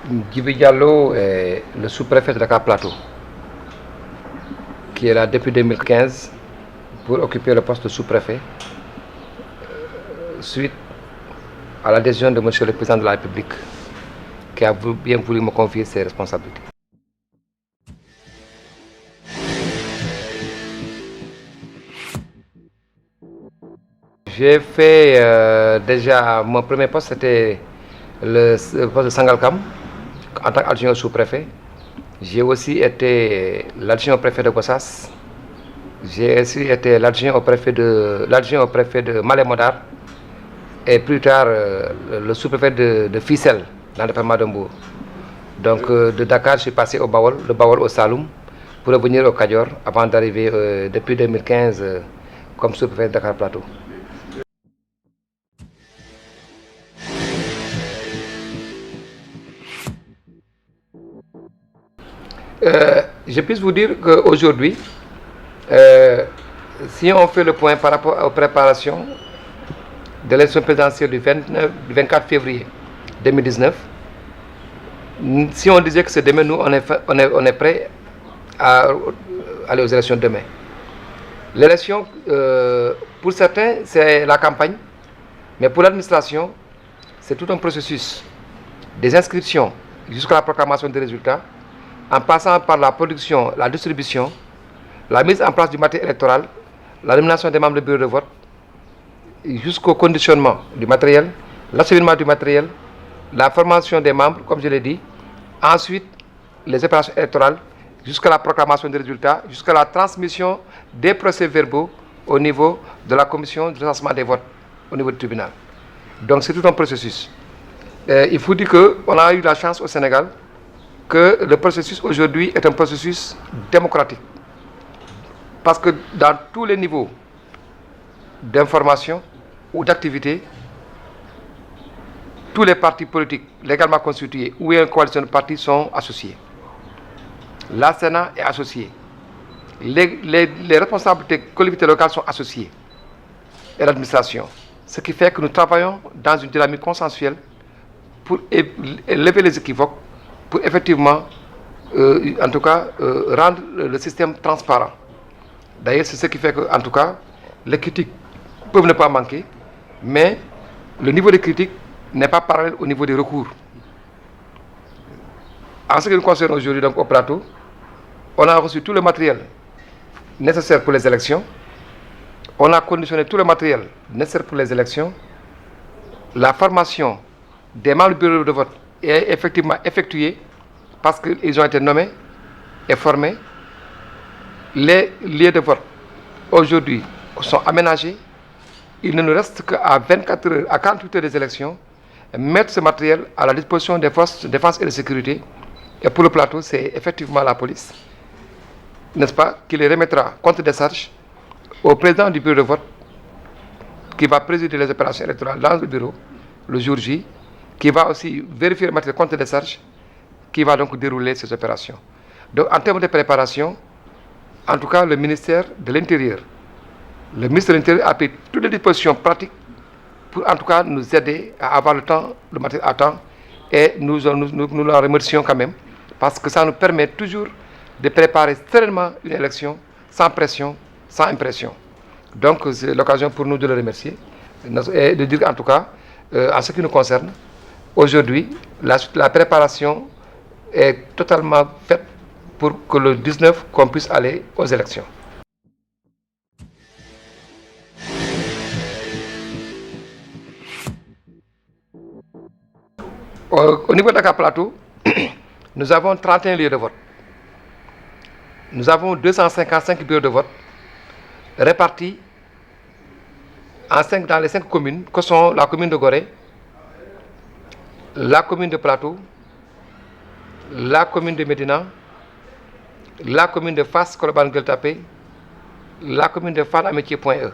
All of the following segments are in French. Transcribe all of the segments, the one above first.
Djibi Diallo est le sous-préfet de Dakar Plateau, qui est là depuis 2015 pour occuper le poste de sous-préfet, suite à la décision de Monsieur le Président de la République, qui a bien voulu me confier ses responsabilités. J'ai fait déjà, mon premier poste c'était le poste de Sangalkam, en tant qu'adjoint sous-préfet. J'ai aussi été l'adjoint au préfet de Gossas. J'ai aussi été l'adjoint au préfet de Malem-Hodar et plus tard le sous-préfet de Fissel dans le département de Mbour. Donc de Dakar, je suis passé au Bawol, de Bawol au Saloum pour revenir au Kadior avant d'arriver depuis 2015 comme sous-préfet de Dakar Plateau. Je puisse vous dire qu'aujourd'hui, si on fait le point par rapport aux préparations de l'élection présidentielle du 24 février 2019, si on disait que c'est demain, nous, on est prêt à aller aux élections demain. L'élection, pour certains, c'est la campagne, mais pour l'administration, c'est tout un processus des inscriptions jusqu'à la proclamation des résultats, en passant par la production, la distribution, la mise en place du matériel électoral, la nomination des membres du bureau de vote, jusqu'au conditionnement du matériel, l'acheminement du matériel, la formation des membres, comme je l'ai dit, ensuite les opérations électorales, jusqu'à la proclamation des résultats, jusqu'à la transmission des procès-verbaux au niveau de la commission de recensement des votes, au niveau du tribunal. Donc c'est tout un processus. Il faut dire qu'on a eu la chance au Sénégal que le processus aujourd'hui est un processus démocratique. Parce que dans tous les niveaux d'information ou d'activité, tous les partis politiques légalement constitués ou une coalition de partis sont associés. La Sénat est associée. Les responsables des collectivités locales sont associés. Et l'administration. Ce qui fait que nous travaillons dans une dynamique consensuelle pour lever les équivoques, pour effectivement, en tout cas, rendre le système transparent. D'ailleurs, c'est ce qui fait que, en tout cas, les critiques peuvent ne pas manquer, mais le niveau des critiques n'est pas parallèle au niveau des recours. En ce qui nous concerne aujourd'hui, donc au plateau, on a reçu tout le matériel nécessaire pour les élections. On a conditionné tout le matériel nécessaire pour les élections. La formation des membres du bureau de vote est effectivement effectuée parce qu'ils ont été nommés et formés. Les lieux de vote aujourd'hui sont aménagés. Il ne nous reste qu'à 24 heures, à 48 heures des élections, mettre ce matériel à la disposition des forces de défense et de sécurité. Et pour le plateau, c'est effectivement la police, n'est-ce pas, qui les remettra contre des charges au président du bureau de vote, qui va présider les opérations électorales dans le bureau le jour J, qui va aussi vérifier le matériel contre des charges, qui va donc dérouler ces opérations. Donc en termes de préparation, en tout cas le ministère de l'Intérieur, le ministre de l'Intérieur a pris toutes les dispositions pratiques pour en tout cas nous aider à avoir le matériel à temps, et nous la remercions quand même parce que ça nous permet toujours de préparer sereinement une élection sans pression, sans impression. Donc c'est l'occasion pour nous de le remercier et de dire en tout cas, en ce qui nous concerne, aujourd'hui, la préparation est totalement faite pour que le 19, qu'on puisse aller aux élections. Au niveau de Dakar Plateau, nous avons 31 lieux de vote. Nous avons 255 bureaux de vote répartis dans les 5 communes que sont la commune de Gorée, la commune de Plateau, la commune de Médina, la commune de Fass Colobane Gueule Tapée, la commune de Fann Amitié Point E.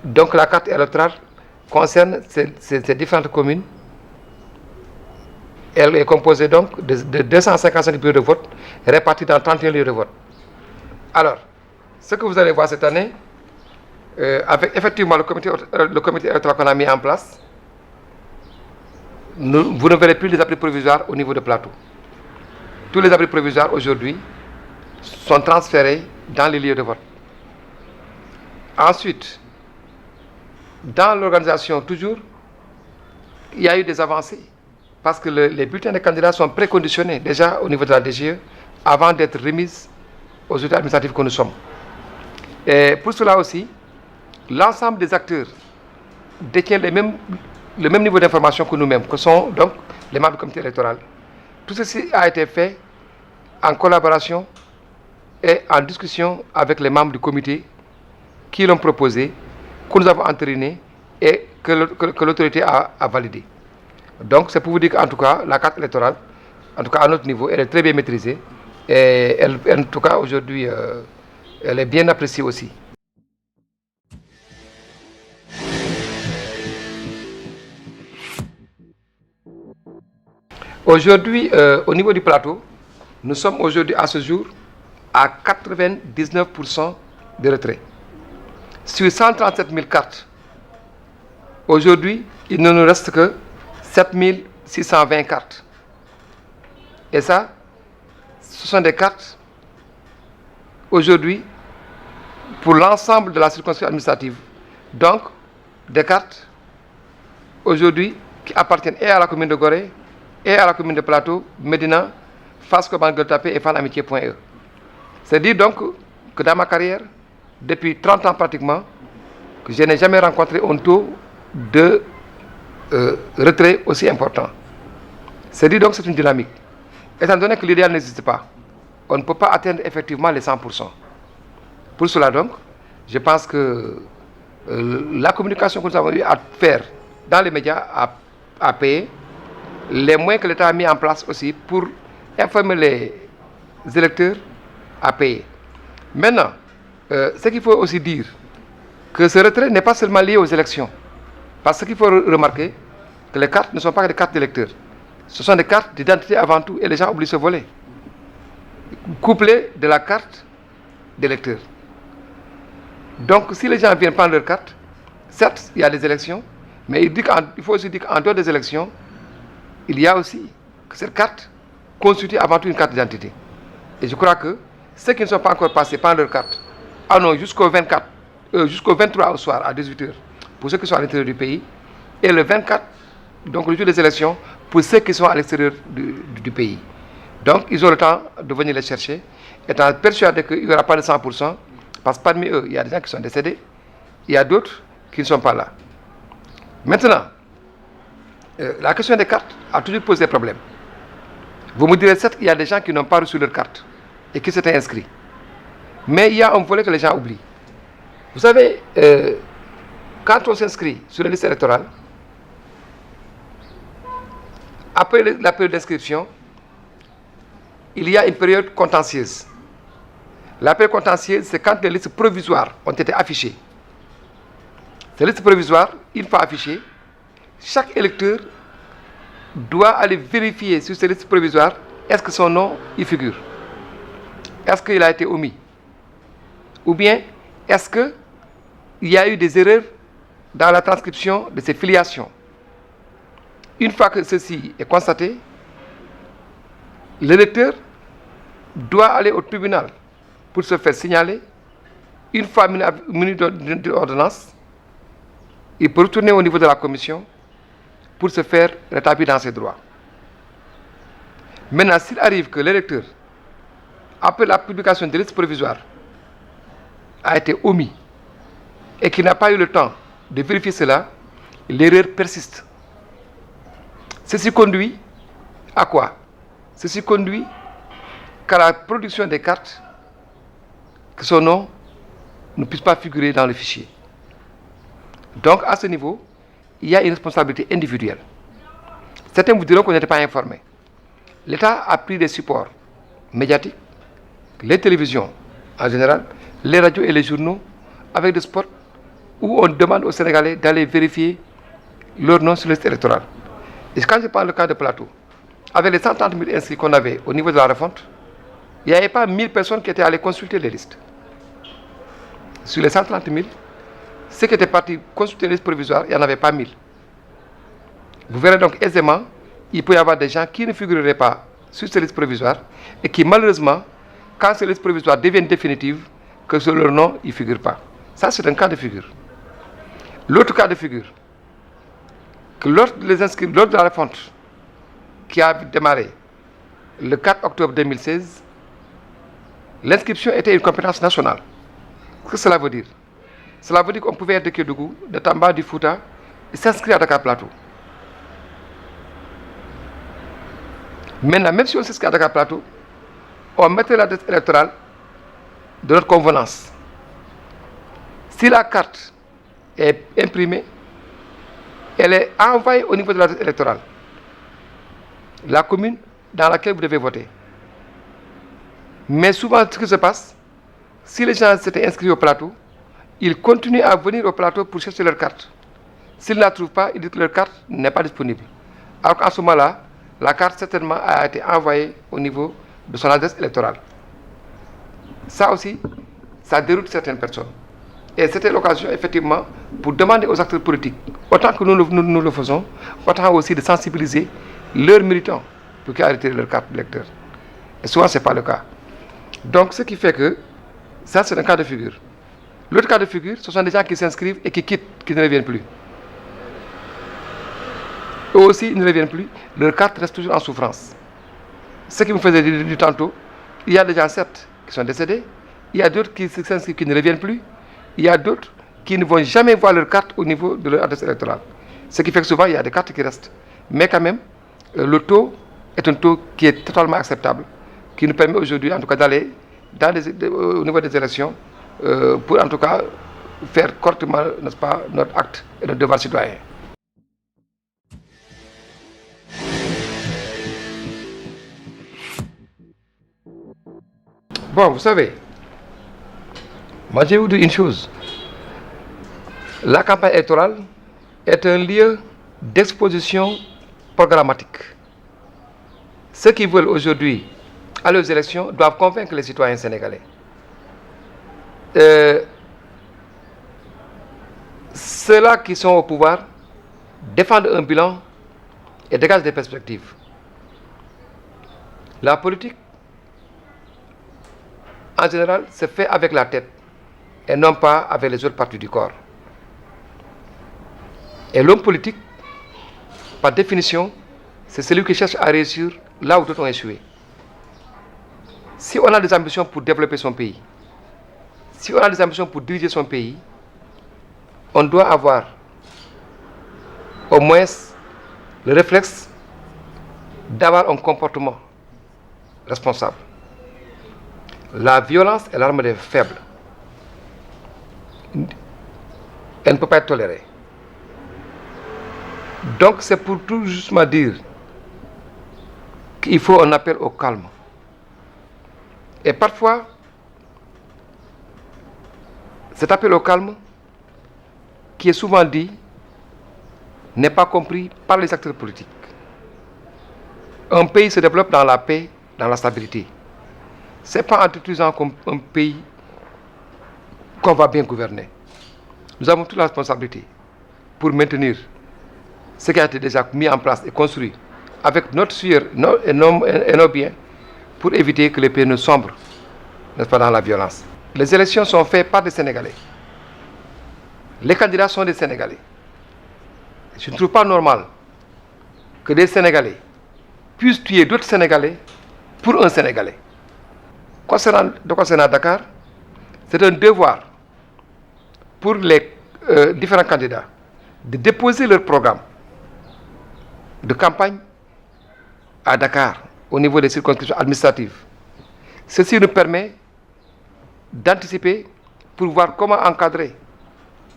Donc la carte électorale concerne ces différentes communes. Elle est composée donc de 255 bureaux de vote répartis dans 31 lieux de vote. Alors, ce que vous allez voir cette année, avec effectivement le comité électoral qu'on a mis en place, vous ne verrez plus les abris provisoires au niveau de Plateau. Tous les abris provisoires aujourd'hui sont transférés dans les lieux de vote. Ensuite, dans l'organisation toujours, il y a eu des avancées parce que les bulletins de candidats sont préconditionnés déjà au niveau de la DGE avant d'être remis aux autorités administratives que nous sommes. Et pour cela aussi, l'ensemble des acteurs détient le même niveau d'information que nous-mêmes, que sont donc les membres du comité électoral. Tout ceci a été fait en collaboration et en discussion avec les membres du comité qui l'ont proposé, que nous avons entériné et que l'autorité a validé. Donc c'est pour vous dire qu'en tout cas, la carte électorale, en tout cas à notre niveau, elle est très bien maîtrisée et en tout cas aujourd'hui, elle est bien appréciée aussi. Aujourd'hui, au niveau du plateau, nous sommes aujourd'hui à ce jour à 99% de retrait. Sur 137 000 cartes, aujourd'hui, il ne nous reste que 7 620 cartes. Et ça, ce sont des cartes, aujourd'hui, pour l'ensemble de la circonscription administrative. Donc, des cartes, aujourd'hui, qui appartiennent et à la commune de Gorée, et à la commune de Plateau, Médina, Fass-Koban, Gueule Tapée et Fanamitié.e. C'est dire donc que dans ma carrière, depuis 30 ans pratiquement, que je n'ai jamais rencontré un taux de retrait aussi important. C'est dire donc que c'est une dynamique. Étant donné que l'idéal n'existe pas, on ne peut pas atteindre effectivement les 100%. Pour cela donc, je pense que la communication que nous avons eu à faire dans les médias a payé. Les moyens que l'État a mis en place aussi pour informer les électeurs a payé. Maintenant, ce qu'il faut aussi dire, que ce retrait n'est pas seulement lié aux élections. Parce qu'il faut remarquer que les cartes ne sont pas des cartes d'électeurs. Ce sont des cartes d'identité avant tout et les gens oublient ce volet. Couplées de la carte d'électeur. Donc si les gens viennent prendre leur carte, certes il y a des élections, mais il faut aussi dire qu'en dehors des élections, il y a aussi que cette carte constitue avant tout une carte d'identité. Et je crois que ceux qui ne sont pas encore passés par leur carte, jusqu'au 23 au soir à 18h, pour ceux qui sont à l'intérieur du pays, et le 24, donc le jour des élections, pour ceux qui sont à l'extérieur du pays. Donc ils ont le temps de venir les chercher, étant persuadés qu'il n'y aura pas de 100%, parce que parmi eux, il y a des gens qui sont décédés, il y a d'autres qui ne sont pas là. Maintenant, la question des cartes a toujours posé problème. Vous me direz, certes, il y a des gens qui n'ont pas reçu leur carte et qui s'étaient inscrits. Mais il y a un volet que les gens oublient. Vous savez, quand on s'inscrit sur la liste électorale, après la période d'inscription, il y a une période contentieuse. La période contentieuse, c'est quand les listes provisoires ont été affichées. Ces listes provisoires, une fois affichées, chaque électeur doit aller vérifier sur ces listes provisoires est-ce que son nom y figure. Est-ce qu'il a été omis? Ou bien est-ce qu'il y a eu des erreurs dans la transcription de ses filiations? Une fois que ceci est constaté, l'électeur doit aller au tribunal pour se faire signaler. Une fois muni d'ordonnance, il peut retourner au niveau de la commission pour se faire rétablir dans ses droits. Maintenant, s'il arrive que l'électeur, après la publication des listes provisoires, a été omis et qu'il n'a pas eu le temps de vérifier cela, l'erreur persiste. Ceci conduit à quoi? Ceci conduit qu'à la production des cartes, que son nom ne puisse pas figurer dans le fichier. Donc, à ce niveau, il y a une responsabilité individuelle. Certains vous diront qu'on n'était pas informés. L'État a pris des supports médiatiques, les télévisions en général, les radios et les journaux, avec des spots où on demande aux Sénégalais d'aller vérifier leur nom sur la liste électorale. Et quand je parle le cas de Plateau, avec les 130 000 inscrits qu'on avait au niveau de la refonte, il n'y avait pas 1000 personnes qui étaient allées consulter les listes. Sur les 130 000, ceux qui étaient partis consulter les listes provisoires, il n'y en avait pas 1000. Vous verrez donc aisément, il peut y avoir des gens qui ne figureraient pas sur ces listes provisoires et qui malheureusement, quand ces listes provisoires deviennent définitives, que sur leur nom, ils ne figurent pas. Ça, c'est un cas de figure. L'autre cas de figure, que lors de la refonte qui a démarré le 4 octobre 2016, l'inscription était une compétence nationale. Qu'est-ce que cela veut dire? Cela veut dire qu'on pouvait être de Kédougou, de Tamba, du Fouta, et s'inscrire à Dakar Plateau. Maintenant, même si on s'inscrit à Dakar Plateau, on mettait la date électorale de notre convenance. Si la carte est imprimée, elle est envoyée au niveau de la date électorale. La commune dans laquelle vous devez voter. Mais souvent, ce qui se passe, si les gens s'étaient inscrits au plateau, ils continuent à venir au plateau pour chercher leur carte. S'ils ne la trouvent pas, ils disent que leur carte n'est pas disponible. Alors qu'en ce moment-là, la carte certainement a été envoyée au niveau de son adresse électorale. Ça aussi, ça déroute certaines personnes. Et c'était l'occasion, effectivement, pour demander aux acteurs politiques, autant que nous le faisons, autant aussi de sensibiliser leurs militants pour qu'ils arrêtent leur carte d'électeur. Et souvent, ce n'est pas le cas. Donc, ce qui fait que ça, c'est un cas de figure. L'autre cas de figure, ce sont des gens qui s'inscrivent et qui quittent, qui ne reviennent plus. Eux aussi, ils ne reviennent plus. Leur carte reste toujours en souffrance. Ce qui me faisait dire du tantôt, il y a des gens, certes, qui sont décédés. Il y a d'autres qui s'inscrivent, qui ne reviennent plus. Il y a d'autres qui ne vont jamais voir leur carte au niveau de leur adresse électorale. Ce qui fait que souvent, il y a des cartes qui restent. Mais quand même, le taux est un taux qui est totalement acceptable, qui nous permet aujourd'hui, en tout cas, d'aller au niveau des élections pour, en tout cas, faire correctement, n'est-ce pas, notre acte et notre devoir citoyen. Bon, vous savez, moi je vais vous dire une chose. La campagne électorale est un lieu d'exposition programmatique. Ceux qui veulent aujourd'hui aller aux élections doivent convaincre les citoyens sénégalais. Ceux-là qui sont au pouvoir défendent un bilan et dégagent des perspectives. La politique, en général, se fait avec la tête et non pas avec les autres parties du corps. Et l'homme politique, par définition, c'est celui qui cherche à réussir là où d'autres ont échoué. Si on a des ambitions pour développer son pays, si on a des ambitions pour diriger son pays, on doit avoir au moins le réflexe d'avoir un comportement responsable. La violence est l'arme des faibles. Elle ne peut pas être tolérée. Donc c'est pour tout justement dire qu'il faut un appel au calme. Et parfois, cet appel au calme, qui est souvent dit, n'est pas compris par les acteurs politiques. Un pays se développe dans la paix, dans la stabilité. Ce n'est pas en utilisant comme un pays qu'on va bien gouverner. Nous avons toute la responsabilité pour maintenir ce qui a été déjà mis en place et construit avec notre sueur et nos biens pour éviter que les pays ne sombrent, n'est-ce pas, dans la violence. Les élections sont faites par des Sénégalais. Les candidats sont des Sénégalais. Je ne trouve pas normal que des Sénégalais puissent tuer d'autres Sénégalais pour un Sénégalais. Concernant Dakar, c'est un devoir pour les différents candidats de déposer leur programme de campagne à Dakar, au niveau des circonscriptions administratives. Ceci nous permet d'anticiper pour voir comment encadrer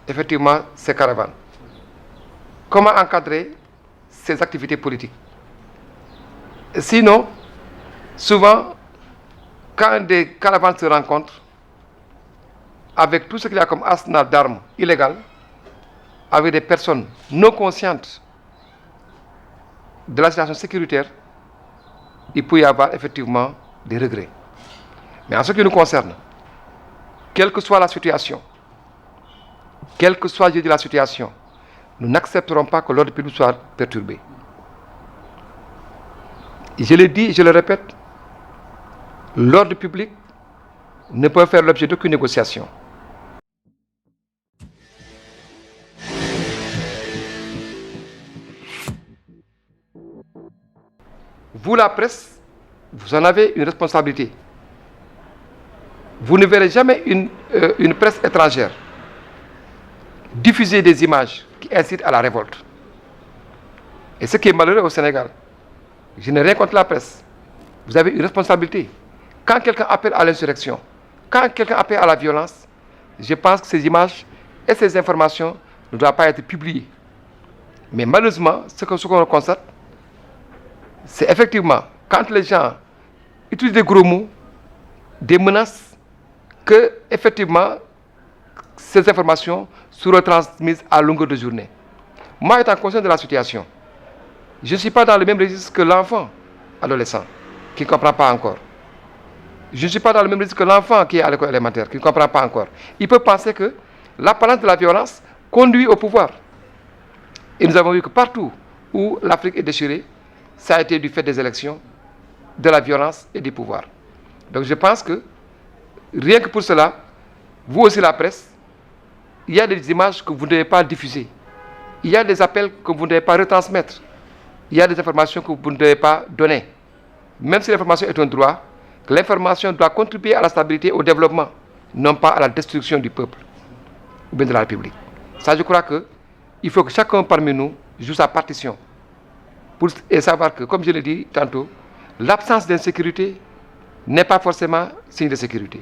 effectivement ces caravanes, comment encadrer ces activités politiques. Sinon, souvent, quand des caravanes se rencontrent, avec tout ce qu'il y a comme arsenal d'armes illégales, avec des personnes non conscientes de la situation sécuritaire, il peut y avoir effectivement des regrets. Mais en ce qui nous concerne, quelle que soit la situation, quelle que soit la situation, nous n'accepterons pas que l'ordre public soit perturbé. Et je l'ai dit et je le répète, l'ordre public ne peut faire l'objet d'aucune négociation. Vous, la presse, vous en avez une responsabilité. Vous ne verrez jamais une presse étrangère diffuser des images qui incitent à la révolte. Et ce qui est malheureux au Sénégal, je n'ai rien contre la presse. Vous avez une responsabilité. Quand quelqu'un appelle à l'insurrection, quand quelqu'un appelle à la violence, je pense que ces images et ces informations ne doivent pas être publiées. Mais malheureusement, ce qu'on constate, c'est effectivement quand les gens utilisent des gros mots, des menaces, que effectivement ces informations seront transmises à longueur de journée. Moi, étant conscient de la situation, je ne suis pas dans le même registre que l'enfant adolescent qui ne comprend pas encore. Je ne suis pas dans le même registre que l'enfant qui est à l'école élémentaire, qui ne comprend pas encore. Il peut penser que l'apparence de la violence conduit au pouvoir. Et nous avons vu que partout où l'Afrique est déchirée, ça a été du fait des élections, de la violence et du pouvoir. Donc je pense que, rien que pour cela, vous aussi la presse, il y a des images que vous ne devez pas diffuser. Il y a des appels que vous ne devez pas retransmettre. Il y a des informations que vous ne devez pas donner. Même si l'information est un droit, l'information doit contribuer à la stabilité et au développement, non pas à la destruction du peuple ou bien de la République. Ça, je crois qu'il faut que chacun parmi nous joue sa partition. Et savoir que, comme je l'ai dit tantôt, l'absence d'insécurité n'est pas forcément signe de sécurité.